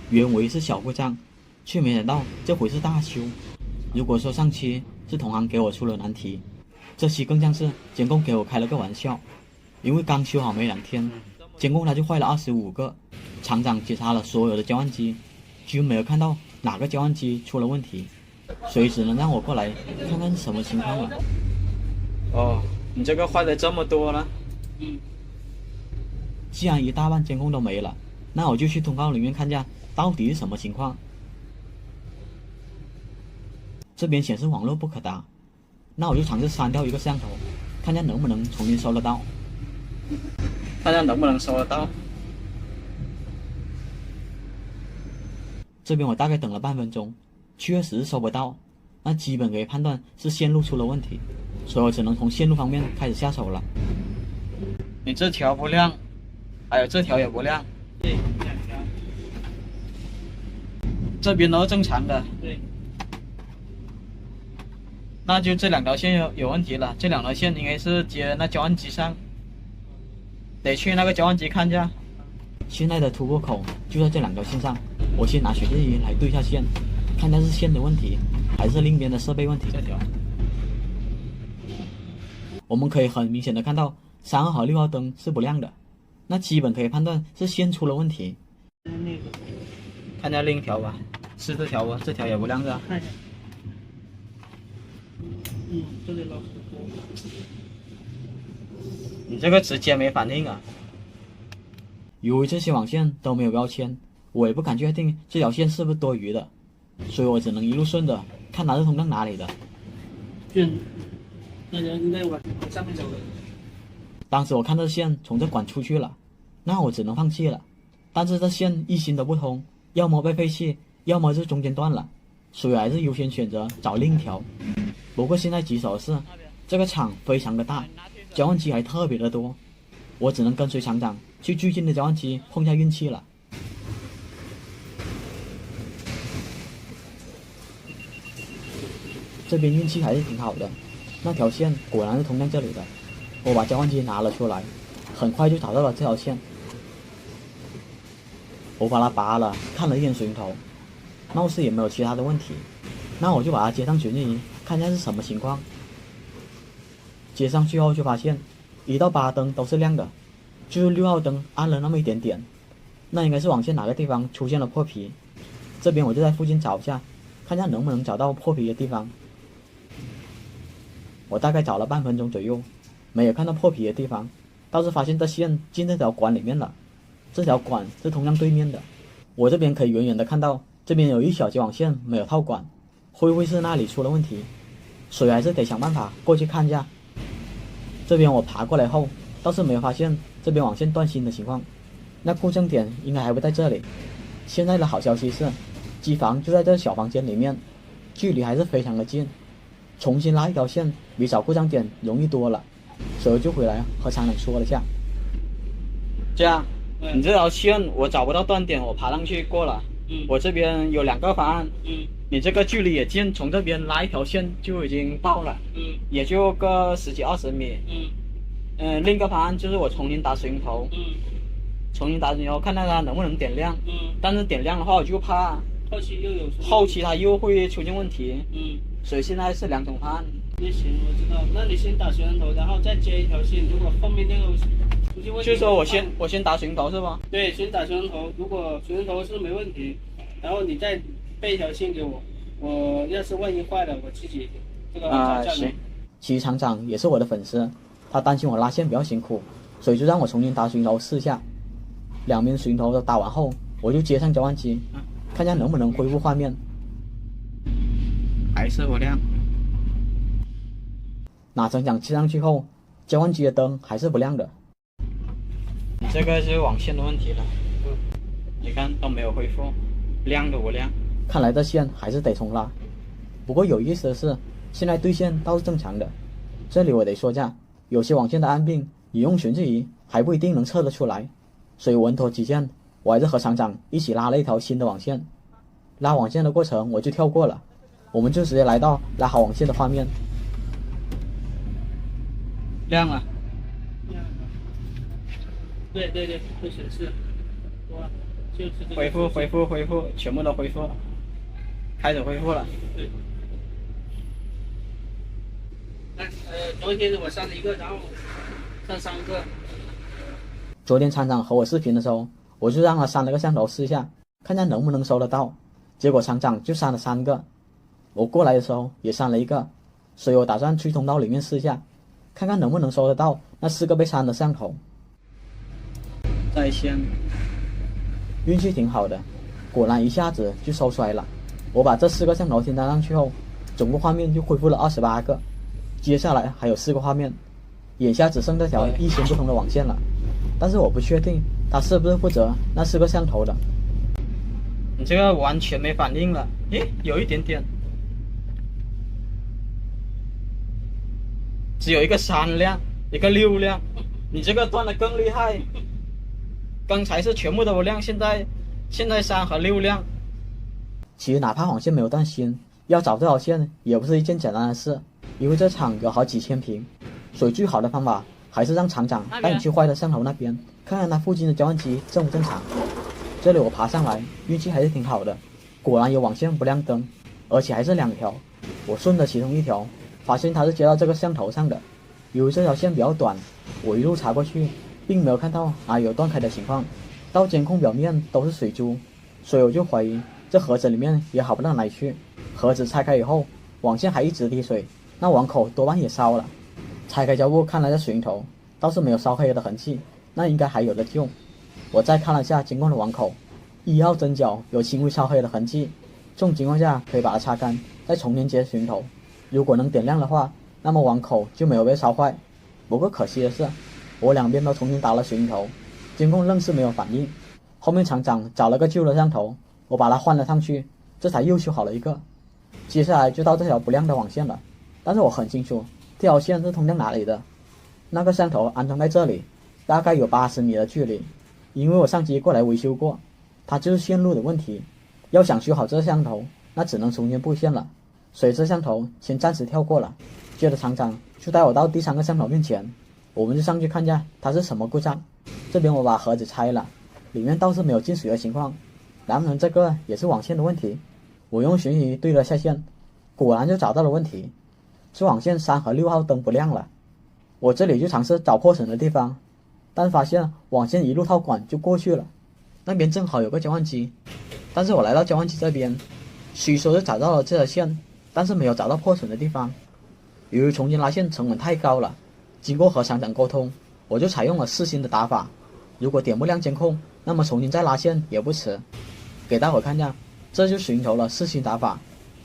原为是小故障，却没想到这回是大修。如果说上期是同行给我出了难题，这期更像是监控给我开了个玩笑。因为刚修好没2天，监控它就坏了25个。厂长检查了所有的交换机，就没有看到哪个交换机出了问题，所以只能让我过来看看是什么情况了。哦，你这个坏的这么多了。既然一大半监控都没了，那我就去通告里面看下到底是什么情况。这边显示网络不可达，那我就尝试删掉一个摄像头，看下能不能重新收得到。看下能不能收得到。这边我大概等了半分钟，确实是收不到，那基本可以判断是线路出了问题，所以我只能从线路方面开始下手了。你这条不亮，还有这条也不亮。对，2条。这边都是正常的。对。那就这2条线有问题了，这2条线应该是接那交换机上，得去那个交换机看一下。现在的突破口就在这2条线上，我先拿显示仪来对一下线，看它是线的问题，还是另边的设备问题。这条，我们可以很明显的看到3号和6号灯是不亮的，那基本可以判断是线出了问题。看一下另一条吧，是这条吧？这条也不亮是吧？看一下。这里老师多。你这个直接没反应啊！由于这些网线都没有标签，我也不敢确定这条线是不是多余的，所以我只能一路顺着看它是通到哪里的。那人应该往上面走的。当时我看这线从这管出去了，那我只能放弃了。但是这线一心都不通，要么被废弃，要么是中间断了，所以还是优先选择找另一条。不过现在棘手的是，这个厂非常的大，交换机还特别的多，我只能跟随厂长去最近的交换机碰下运气了。这边运气还是挺好的，那条线果然是通向这里的。我把交换机拿了出来，很快就找到了这条线。我把它拔了，看了一眼水龙头，貌似也没有其他的问题。那我就把它接上显示仪，看一下是什么情况。接上去后就发现1到8灯都是亮的，就是6号灯暗了那么一点点，那应该是网线哪个地方出现了破皮。这边我就在附近找一下，看一下能不能找到破皮的地方。我大概找了半分钟左右，没有看到破皮的地方，倒是发现这线进这条管里面了。这条管是通向对面的，我这边可以远远的看到这边有一小节网线没有套管，会不会是那里出了问题？所以还是得想办法过去看一下。这边我爬过来后，倒是没有发现这边网线断芯的情况，那故障点应该还不在这里。现在的好消息是，机房就在这小房间里面，距离还是非常的近，重新拉一条线比找故障点容易多了，所以就回来和厂长说了一下。这样，你这条线我找不到断点，我爬上去过了。我这边有2个方案。你这个距离也近，从这边拉一条线就已经到了。也就个10几20米。另一个方案就是我重新打水龙头。重新打水龙头看看它能不能点亮。但是点亮的话，我就怕后期它又会出现问题。所以现在是2种方案。那行，我知道。那你先打水龙头，然后再接一条线。如果后面那个出现问题，就是说我先打水龙头是吧？对，先打水龙头。如果水龙头是没问题，然后你再备一条线给我。我要是万一坏了，我自己这个行。其实厂长也是我的粉丝，他担心我拉线比较辛苦，所以就让我重新打水龙头试一下。2边水龙头都打完后，我就接上交换机，看一下能不能恢复画面。还是不亮。拿成想接上去后，交换机的灯还是不亮的。你这个是网线的问题了。你看都没有恢复，亮都不亮。看来这线还是得重拉。不过有意思的是，现在对线倒是正常的。这里我得说一下，有些网线的暗病，你用显示仪还不一定能测得出来。所以稳妥起见，我还是和厂长一起拉了一条新的网线。拉网线的过程我就跳过了，我们就直接来到拉好网线的画面。亮了。对，会显示。就是这个恢复，全部都恢复，开始恢复了。对。昨天我删了一个，然后删3个。昨天厂长和我视频的时候，我就让他删了个摄像头试一下，看看能不能收得到。结果厂长就删了3个，我过来的时候也删了1个，所以我打算去通道里面试一下，看看能不能收得到那4个被删的摄像头。在线，运气挺好的，果然一下子就收出来了。我把这4个摄像头添加上去后，总共画面就恢复了28个。接下来还有4个画面，眼下只剩这条一线不通的网线了，但是我不确定它是不是负责那4个摄像头的。你这个完全没反应了，诶，有一点点，只有一个3亮，一个6亮，你这个断的更厉害。刚才是全部都不亮，现在3和6亮。其实哪怕网线没有断芯，要找这条线也不是一件简单的事，因为这厂有好几千平，所以最好的方法还是让厂长带你去坏的摄像头那边，看看它附近的交换机正不正常。这里我爬上来，运气还是挺好的，果然有网线不亮灯，而且还是2条。我顺着其中一条，发现它是接到这个摄像头上的。由于这条线比较短，我一路查过去，并没有看到哪有断开的情况，到监控表面都是水珠，所以我就怀疑这盒子里面也好不到哪里去。盒子拆开以后，网线还一直滴水，那网口多半也烧了。拆开胶布看了下水龙头，倒是没有烧黑的痕迹，那应该还有的救。我再看了下监控的网口，1号针脚有轻微烧黑的痕迹，这种情况下可以把它擦干，再重连接水龙头。如果能点亮的话，那么网口就没有被烧坏。不过可惜的是，我2边都重新打了水龙头，监控仍是没有反应。后面厂长找了个旧的摄像头，我把它换了上去，这才又修好了一个。接下来就到这条不亮的网线了，但是我很清楚这条线是通向哪里的。那个摄像头安装在这里，大概有80米的距离，因为我上机过来维修过，它就是线路的问题。要想修好这摄像头，那只能重新布线了，所以这摄像头先暂时跳过了。接着厂长就带我到第3个摄像头面前，我们就上去看一下它是什么故障。这边我把盒子拆了，里面倒是没有进水的情况，难不成这个也是网线的问题？我用悬疑对了下线，果然就找到了问题，是网线3和6号灯不亮了。我这里就尝试找破损的地方，但发现网线一路套管就过去了。那边正好有个交换机，但是我来到交换机这边，虽说是找到了这条线，但是没有找到破损的地方。由于重新拉线成本太高了，经过和厂长沟通，我就采用了4星的打法。如果点不亮监控，那么重新再拉线也不迟。给大伙看一下，这就寻求了4星打法，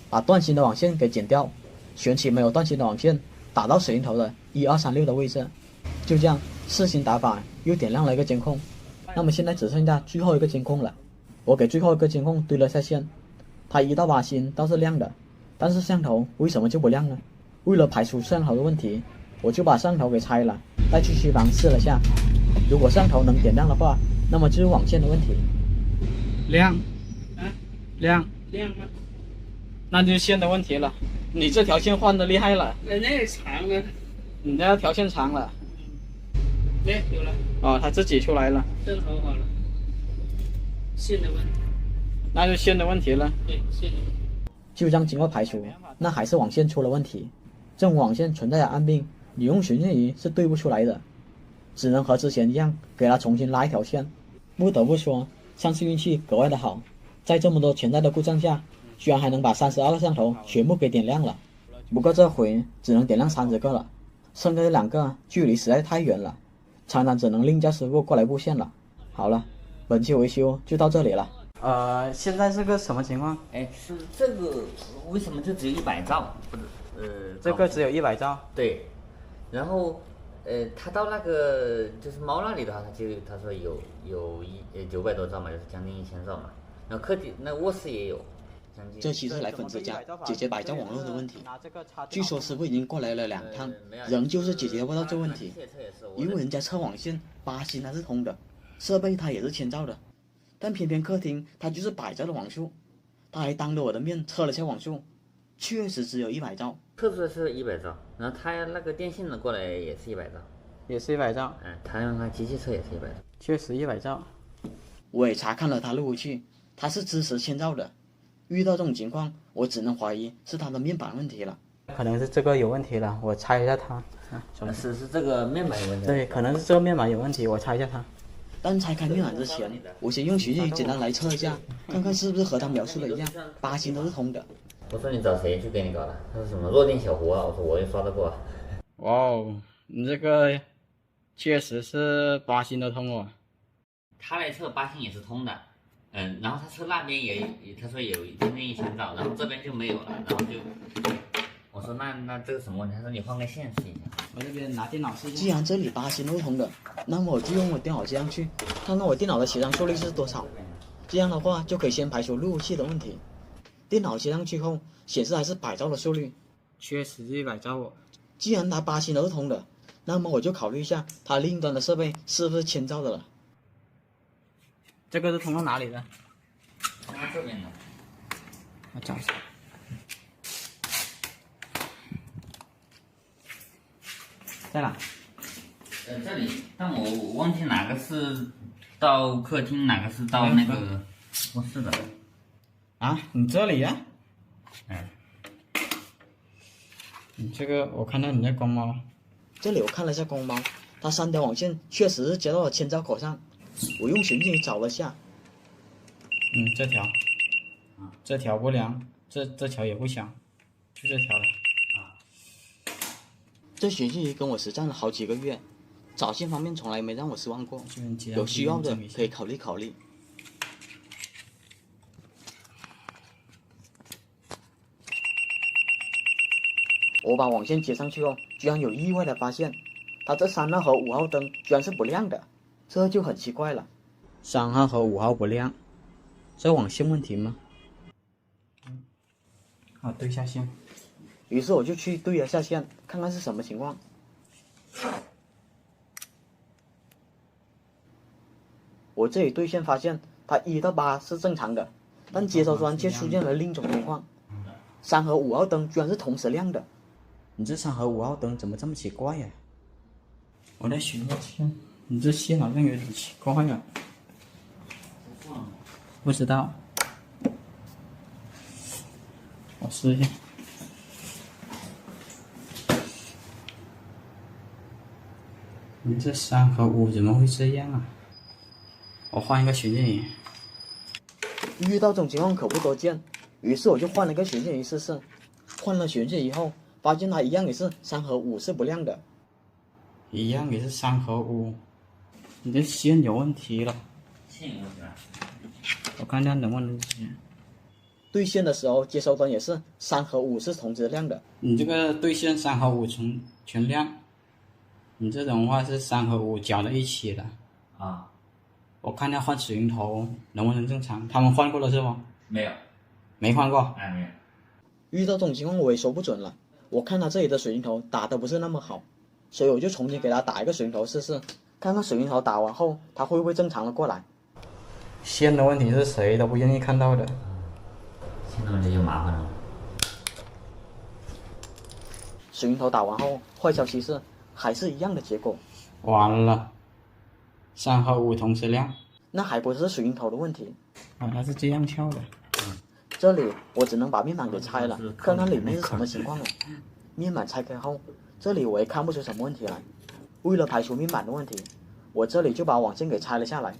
把断芯的网线给剪掉，选起没有断芯的网线，打到水龙头的1236的位置。就这样4星打法又点亮了一个监控。那么现在只剩下最后一个监控了，我给最后一个监控对了下线，它1到8星倒是亮的，但是摄像头为什么就不亮呢？为了排除摄像头的问题，我就把摄像头给拆了，再去机房试了下。如果摄像头能点亮的话，那么就是网线的问题。亮，亮吗？那就是线的问题了。你这条线换的厉害了，那也长了，你这条线长了。有了。哦，它自己出来了。正好好了。线的问题。那就线的问题了。对，线的问题。就这样经过排除，那还是网线出了问题。这种网线存在的暗病，你用寻线仪是对不出来的，只能和之前一样给它重新拉一条线。不得不说，上次运气格外的好，在这么多潜在的故障下，居然还能把32个摄像头全部给点亮了。不过这回只能点亮30个了，剩下的2个距离实在太远了，厂长只能另叫师傅过来布线了。好了，本期维修就到这里了。现在是个什么情况？哎，是这个为什么就只有100兆？不是，这个只有100兆。对，然后他到那个就是猫那里的话，他说有900多兆嘛，就是将近1000兆嘛。然后客厅那卧室也有，将近。这期是来粉丝家解决百兆网络的问题，据说师傅已经过来了2趟，仍旧是解决不到这问题。因为人家测网线8星它是通的，设备它也是1000兆的。但偏偏客厅它就是100兆的网速，他还当着我的面测了下网速，确实只有100兆，测出来是100兆，然后他那个电信的过来也是100兆，也是100兆，他用他机器测也是100兆，确实100兆。我也查看了它路由器，它是支持千兆的。遇到这种情况，我只能怀疑是它的面板问题了。可能是这个有问题了，我拆一下它。是这个面板有问题。对，可能是这个面板有问题，我拆一下它。但拆开面板之前，我先用学习简单来测一下，看看是不是和他描述的一样，8芯都是通的。我说你找谁去给你搞的？他说什么弱电小胡啊？我说我也刷得过。哇哦，你这个确实是8芯都通哦。他来测8芯也是通的，然后他测那边也他说有1000兆，然后这边就没有了，然后就我说那这个什么问题？他说你换个线试一下。我这边拿电脑试一下。既然这里8芯都通的，那么我就用我电脑接上去，看看我电脑的协商速率是多少。这样的话就可以先排除路由器的问题。电脑接上去后显示还是100兆的速率，确实是100兆哦。既然它8芯都是通的，那么我就考虑一下它另一端的设备是不是1000兆的了。这个是通到哪里的？通到这边的。我找一下。在哪？这里，但我忘记哪个是到客厅，哪个是到那个卧室的。啊，你这里呀？哎，你这个我看到你在光猫。这里我看了一下光猫，它3条网线确实是接到了1000兆口上。我用寻迹找了下，这条，这条不良，这条也不响，就这条了。这学习跟我实战了好几个月，找线方面从来没让我失望过。有需要的可以考虑考虑。我把网线接上去后，居然有意外的发现，它这3号和5号灯居然是不亮的，这就很奇怪了。3号和5号不亮，这网线问题吗？好，对下线。于是我就去对了下线，看看是什么情况。我这里对线发现，它1到8是正常的，但接收端却出现了另一种情况，3和5号灯居然是同时亮的。你这3和5号灯怎么这么奇怪呀？我在寻个线，你这线好像有点奇怪呀。不知道，我试一下。你这3和5怎么会这样啊？我换一个寻线仪。遇到这种情况可不多见，于是我就换了个寻线仪试试。换了寻线仪后，发现它一样也是3和5是不亮的。一样也是3和5，你这线有问题了。线有问题了。我看看能不能对线的时候，接收端也是3和5是同时亮的。你这个对线3和5全亮。你这种话是3和5搅在一起的啊！我看要换水龙头能不能正常？他们换过了是吗？没有，没换过。没有。遇到这种情况我也说不准了。我看他这里的水龙头打的不是那么好，所以我就重新给他打一个水龙头试试，看看水龙头打完后他会不会正常的过来。线的问题是谁都不愿意看到的。线的问题就麻烦了。水龙头打完后，坏消息是还是一样的结果。完了，3和5同时亮。那还不是水龙头的问题。啊，它是这样跳的。这里我只能把面板给拆了，看看里面是什么情况了。面板拆开后，这里我也看不出什么问题来。为了排除面板的问题，我这里就把网线给拆了下来，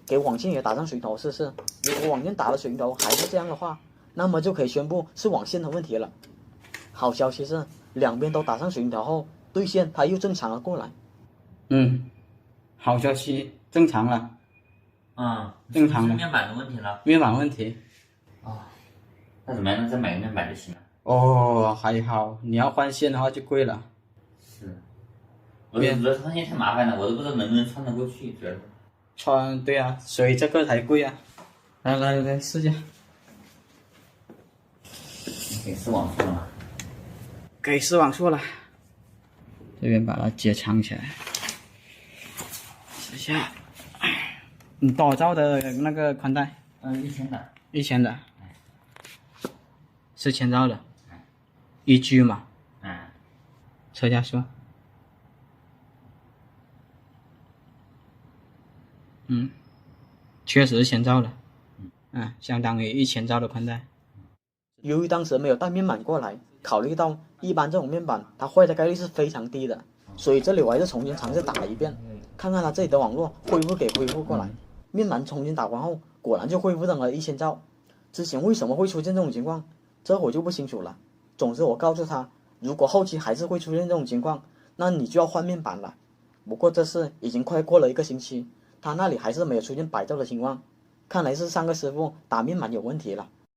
给网线也打上水龙头试试。如果网线打了水龙头还是这样的话，那么就可以宣布是网线的问题了。好消息是，两边都打上水龙头后，对线它又正常了过来。好消息，正常了。正常的。面板的问题了。面板问题。那怎么样？再买个面板就行了。哦，还好，你要换线的话就贵了。是。我觉得穿线太麻烦了，我都不知道能不能穿得过去，主要是。穿，对啊，所以这个才贵啊。来试一下。给4网速了吗？给4网速了。这边把它接藏起来。试一下。你多少兆的那个宽带？1000的。1000的。4000兆的。1G 嘛。车架数。确实是千兆了，相当于1000兆的宽带。由于当时没有带面板过来，考虑到一般这种面板它坏的概率是非常低的，所以这里我还是重新尝试打了一遍，看看它这里的网络恢复过来。面板重新打完后，果然就恢复成了1000兆。之前为什么会出现这种情况，这我就不清楚了。总之我告诉他，如果后期还是会出现这种情况，那你就要换面板了。不过这事已经快过了1个星期，他那里还是没有出现100兆的情况，看来是上个师傅打面板有问题了。